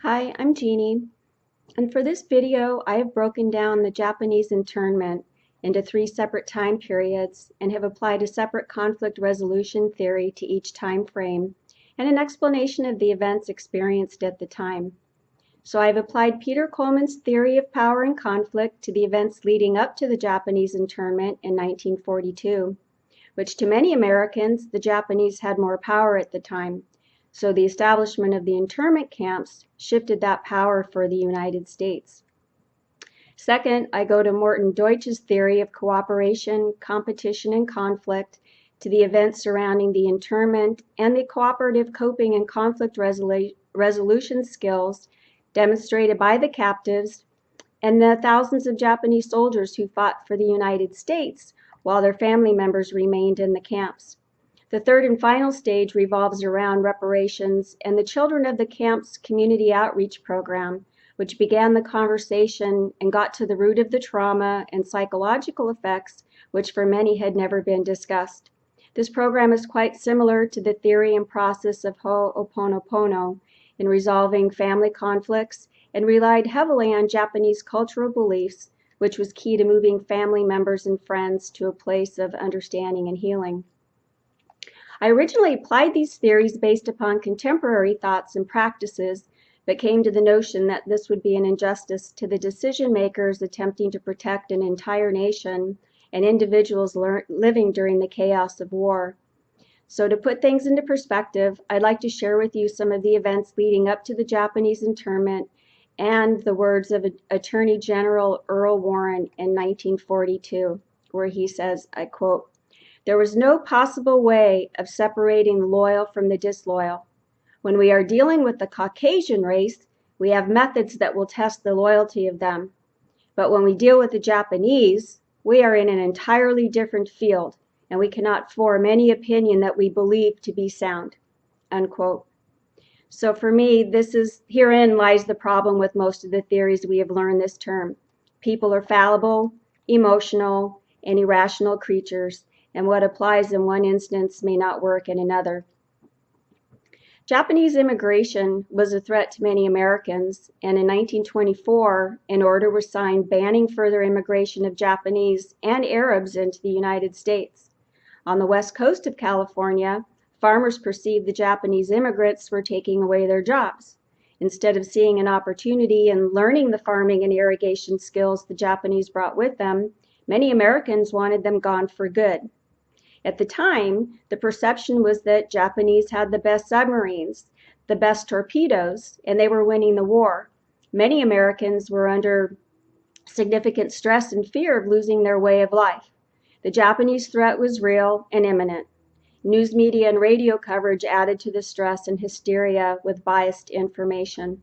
Hi, I'm Jeannie, and for this video I have broken down the Japanese internment into three separate time periods and have applied a separate conflict resolution theory to each time frame and an explanation of the events experienced at the time. So I've applied Peter Coleman's theory of power and conflict to the events leading up to the Japanese internment in 1942, which to many Americans, the Japanese had more power at the time. So the establishment of the internment camps shifted that power for the United States. Second, I go to Morton Deutsch's theory of cooperation, competition, and conflict to the events surrounding the internment and the cooperative coping and conflict resolution skills demonstrated by the captives and the thousands of Japanese soldiers who fought for the United States while their family members remained in the camps. The third and final stage revolves around reparations and the Children of the Camps community outreach program, which began the conversation and got to the root of the trauma and psychological effects, which for many had never been discussed. This program is quite similar to the theory and process of Ho'oponopono in resolving family conflicts and relied heavily on Japanese cultural beliefs, which was key to moving family members and friends to a place of understanding and healing. I originally applied these theories based upon contemporary thoughts and practices, but came to the notion that this would be an injustice to the decision makers attempting to protect an entire nation and individuals living during the chaos of war. So to put things into perspective, I'd like to share with you some of the events leading up to the Japanese internment and the words of Attorney General Earl Warren in 1942, where he says, I quote, "There was no possible way of separating the loyal from the disloyal. When we are dealing with the Caucasian race, we have methods that will test the loyalty of them. But when we deal with the Japanese, we are in an entirely different field, and we cannot form any opinion that we believe to be sound." Unquote. So for me, herein lies the problem with most of the theories we have learned this term. People are fallible, emotional, and irrational creatures, and what applies in one instance may not work in another. Japanese immigration was a threat to many Americans, and in 1924, an order was signed banning further immigration of Japanese and Arabs into the United States. On the west coast of California, farmers perceived the Japanese immigrants were taking away their jobs. Instead of seeing an opportunity and learning the farming and irrigation skills the Japanese brought with them, many Americans wanted them gone for good. At the time, the perception was that Japanese had the best submarines, the best torpedoes, and they were winning the war. Many Americans were under significant stress and fear of losing their way of life. The Japanese threat was real and imminent. News media and radio coverage added to the stress and hysteria with biased information.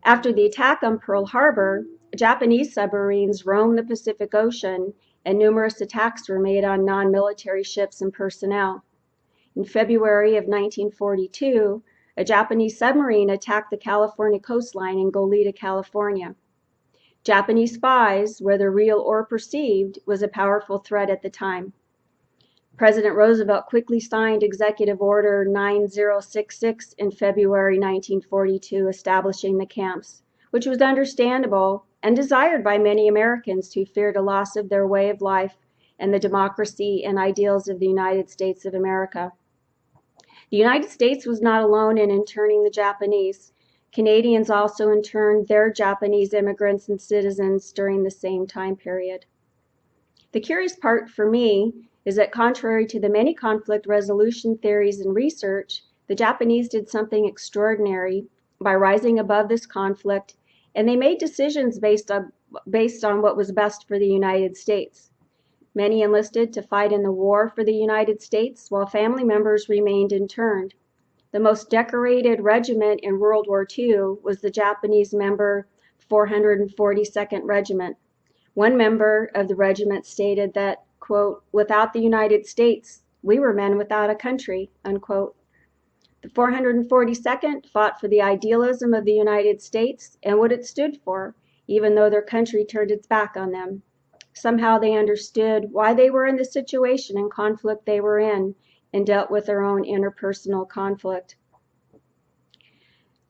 After the attack on Pearl Harbor, Japanese submarines roamed the Pacific Ocean, and numerous attacks were made on non-military ships and personnel. In February of 1942, a Japanese submarine attacked the California coastline in Goleta, California. Japanese spies, whether real or perceived, was a powerful threat at the time. President Roosevelt quickly signed Executive Order 9066 in February 1942, establishing the camps, which was understandable and desired by many Americans who feared a loss of their way of life and the democracy and ideals of the United States of America. The United States was not alone in interning the Japanese. Canadians also interned their Japanese immigrants and citizens during the same time period. The curious part for me is that contrary to the many conflict resolution theories and research, the Japanese did something extraordinary by rising above this conflict, and they made decisions based on what was best for the United States. Many enlisted to fight in the war for the United States, while family members remained interned. The most decorated regiment in World War II was the Japanese member 442nd Regiment. One member of the regiment stated that, quote, "Without the United States, we were men without a country," unquote. The 442nd fought for the idealism of the United States and what it stood for, even though their country turned its back on them. Somehow they understood why they were in the situation and conflict they were in and dealt with their own interpersonal conflict.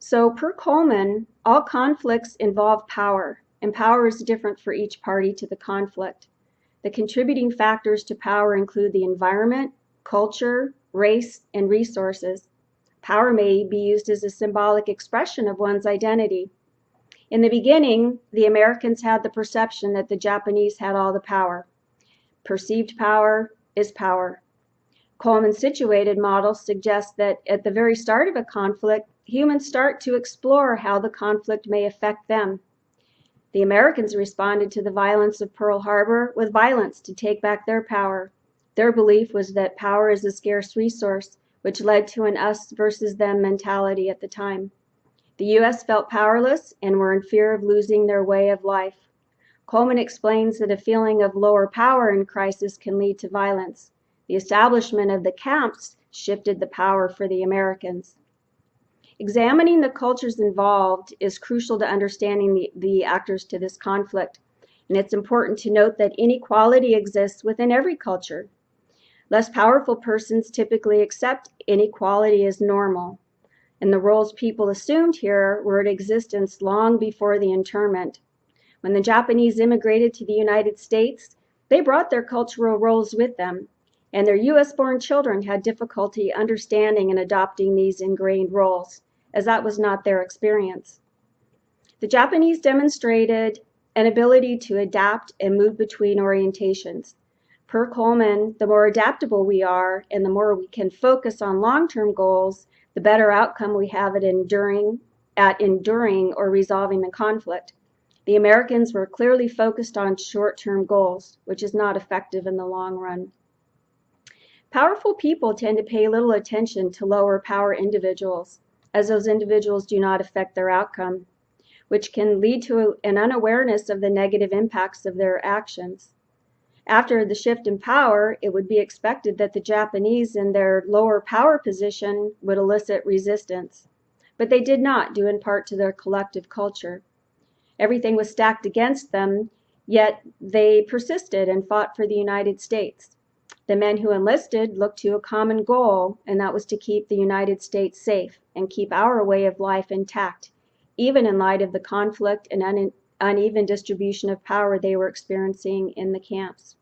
So per Coleman, all conflicts involve power, and power is different for each party to the conflict. The contributing factors to power include the environment, culture, race, and resources. Power may be used as a symbolic expression of one's identity. In the beginning, the Americans had the perception that the Japanese had all the power. Perceived power is power. Coleman's situated model suggests that at the very start of a conflict, humans start to explore how the conflict may affect them. The Americans responded to the violence of Pearl Harbor with violence to take back their power. Their belief was that power is a scarce resource, which led to an us versus them mentality at the time. The U.S. felt powerless and were in fear of losing their way of life. Coleman explains that a feeling of lower power in crisis can lead to violence. The establishment of the camps shifted the power for the Americans. Examining the cultures involved is crucial to understanding the actors to this conflict, and it's important to note that inequality exists within every culture. Less powerful persons typically accept inequality as normal, and the roles people assumed here were in existence long before the internment. When the Japanese immigrated to the United States, they brought their cultural roles with them, and their US-born children had difficulty understanding and adopting these ingrained roles, as that was not their experience. The Japanese demonstrated an ability to adapt and move between orientations. Per Coleman, the more adaptable we are and the more we can focus on long-term goals, the better outcome we have at enduring or resolving the conflict. The Americans were clearly focused on short-term goals, which is not effective in the long run. Powerful people tend to pay little attention to lower power individuals, as those individuals do not affect their outcome, which can lead to an unawareness of the negative impacts of their actions. After the shift in power, it would be expected that the Japanese in their lower power position would elicit resistance, but they did not, due in part to their collective culture. Everything was stacked against them, yet they persisted and fought for the United States. The men who enlisted looked to a common goal, and that was to keep the United States safe and keep our way of life intact, even in light of the conflict and uneven distribution of power they were experiencing in the camps.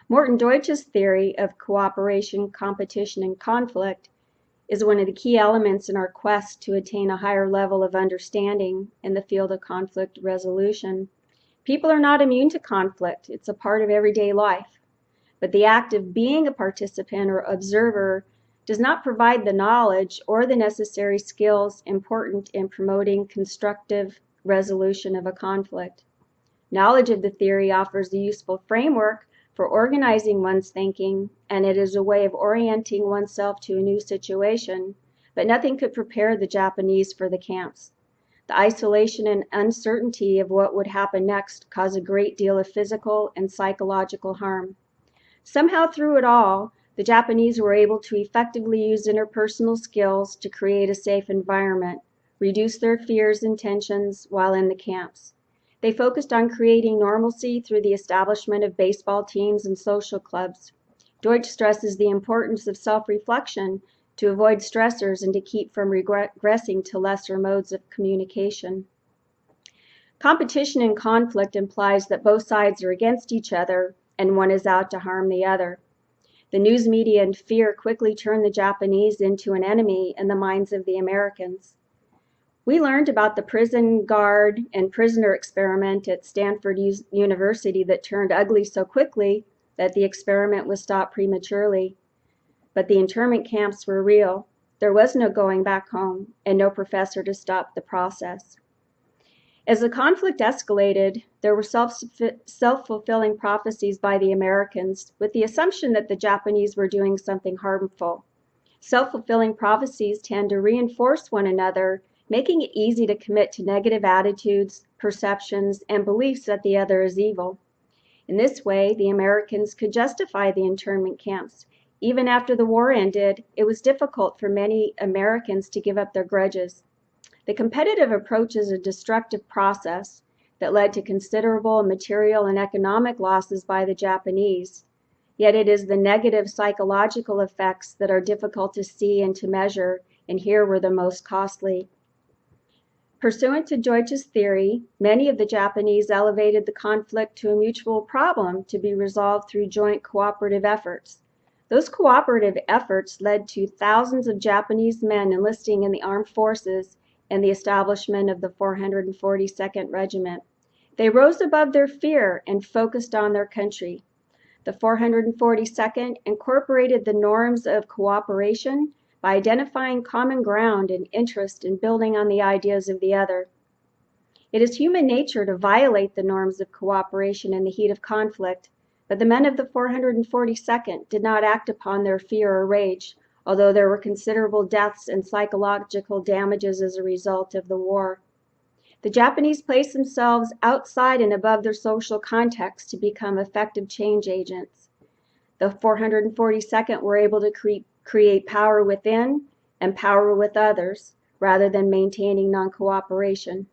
Morton Deutsch's theory of cooperation, competition, and conflict is one of the key elements in our quest to attain a higher level of understanding in the field of conflict resolution. People are not immune to conflict. It's a part of everyday life. But the act of being a participant or observer does not provide the knowledge or the necessary skills important in promoting constructive resolution of a conflict. Knowledge of the theory offers a useful framework for organizing one's thinking, and it is a way of orienting oneself to a new situation, but nothing could prepare the Japanese for the camps. The isolation and uncertainty of what would happen next caused a great deal of physical and psychological harm. Somehow through it all, the Japanese were able to effectively use interpersonal skills to create a safe environment, reduce their fears and tensions while in the camps. They focused on creating normalcy through the establishment of baseball teams and social clubs. Deutsch stresses the importance of self-reflection to avoid stressors and to keep from regressing to lesser modes of communication. Competition and conflict implies that both sides are against each other and one is out to harm the other. The news media and fear quickly turned the Japanese into an enemy in the minds of the Americans. We learned about the prison guard and prisoner experiment at Stanford University that turned ugly so quickly that the experiment was stopped prematurely. But the internment camps were real. There was no going back home and no professor to stop the process. As the conflict escalated, there were self-fulfilling prophecies by the Americans with the assumption that the Japanese were doing something harmful. Self-fulfilling prophecies tend to reinforce one another, making it easy to commit to negative attitudes, perceptions, and beliefs that the other is evil. In this way, the Americans could justify the internment camps. Even after the war ended, it was difficult for many Americans to give up their grudges. The competitive approach is a destructive process that led to considerable material and economic losses by the Japanese. Yet it is the negative psychological effects that are difficult to see and to measure and here were the most costly. Pursuant to Deutsch's theory, many of the Japanese elevated the conflict to a mutual problem to be resolved through joint cooperative efforts. Those cooperative efforts led to thousands of Japanese men enlisting in the armed forces and the establishment of the 442nd Regiment. They rose above their fear and focused on their country. The 442nd incorporated the norms of cooperation by identifying common ground and interest in building on the ideas of the other. It is human nature to violate the norms of cooperation in the heat of conflict, but the men of the 442nd did not act upon their fear or rage, although there were considerable deaths and psychological damages as a result of the war. The Japanese placed themselves outside and above their social context to become effective change agents. The 442nd were able to create power within and power with others, rather than maintaining non-cooperation.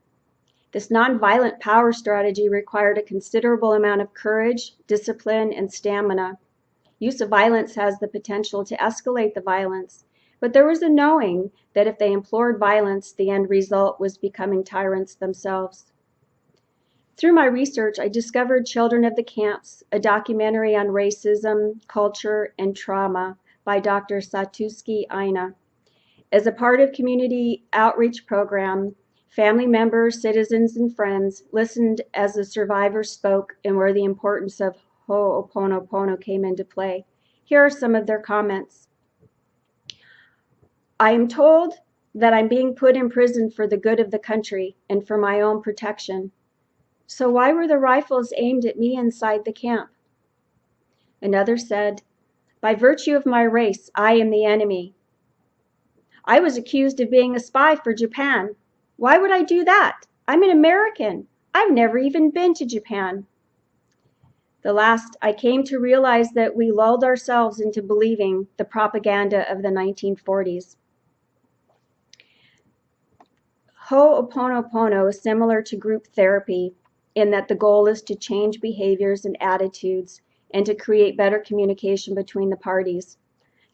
This nonviolent power strategy required a considerable amount of courage, discipline, and stamina. Use of violence has the potential to escalate the violence, but there was a knowing that if they implored violence, the end result was becoming tyrants themselves. Through my research, I discovered Children of the Camps, a documentary on racism, culture, and trauma by Dr. Satsuki Aina. As a part of community outreach program, family members, citizens, and friends listened as the survivors spoke and where the importance of Ho'oponopono came into play. Here are some of their comments. I am told that I'm being put in prison for the good of the country and for my own protection. So why were the rifles aimed at me inside the camp? Another said, by virtue of my race, I am the enemy. I was accused of being a spy for Japan. Why would I do that? I'm an American. I've never even been to Japan. The last, I came to realize that we lulled ourselves into believing the propaganda of the 1940s. Ho'oponopono is similar to group therapy in that the goal is to change behaviors and attitudes and to create better communication between the parties.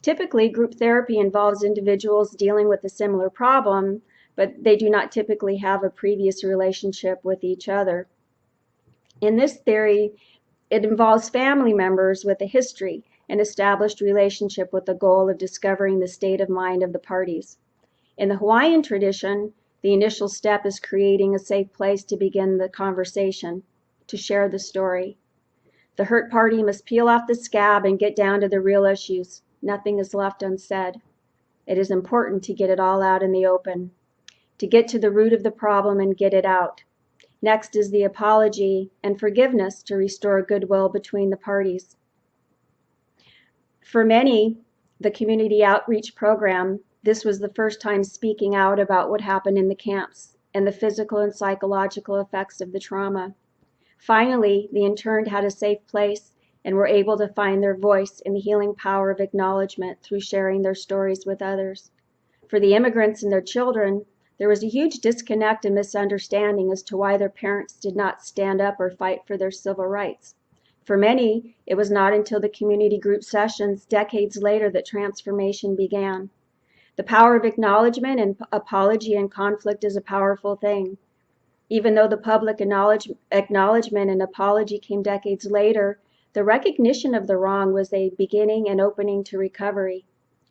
Typically, group therapy involves individuals dealing with a similar problem, but they do not typically have a previous relationship with each other. In this theory, it involves family members with a history and established relationship with the goal of discovering the state of mind of the parties. In the Hawaiian tradition, the initial step is creating a safe place to begin the conversation, to share the story. The hurt party must peel off the scab and get down to the real issues. Nothing is left unsaid. It is important to get it all out in the open, to get to the root of the problem and get it out. Next is the apology and forgiveness to restore goodwill between the parties. For many, the community outreach program, this was the first time speaking out about what happened in the camps and the physical and psychological effects of the trauma. Finally, the interned had a safe place and were able to find their voice in the healing power of acknowledgement through sharing their stories with others. For the immigrants and their children, there was a huge disconnect and misunderstanding as to why their parents did not stand up or fight for their civil rights. For many, it was not until the community group sessions decades later that transformation began. The power of acknowledgement and apology in conflict is a powerful thing. Even though the public acknowledgement and apology came decades later, the recognition of the wrong was a beginning and opening to recovery.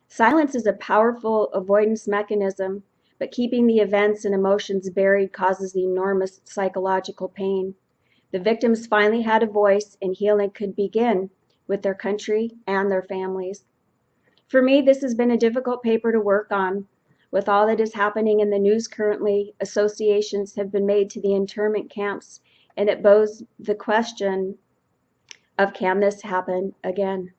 Silence is a powerful avoidance mechanism, but keeping the events and emotions buried causes enormous psychological pain. The victims finally had a voice, and healing could begin with their country and their families. For me, this has been a difficult paper to work on. With all that is happening in the news currently, associations have been made to the internment camps, and it poses the question of, can this happen again?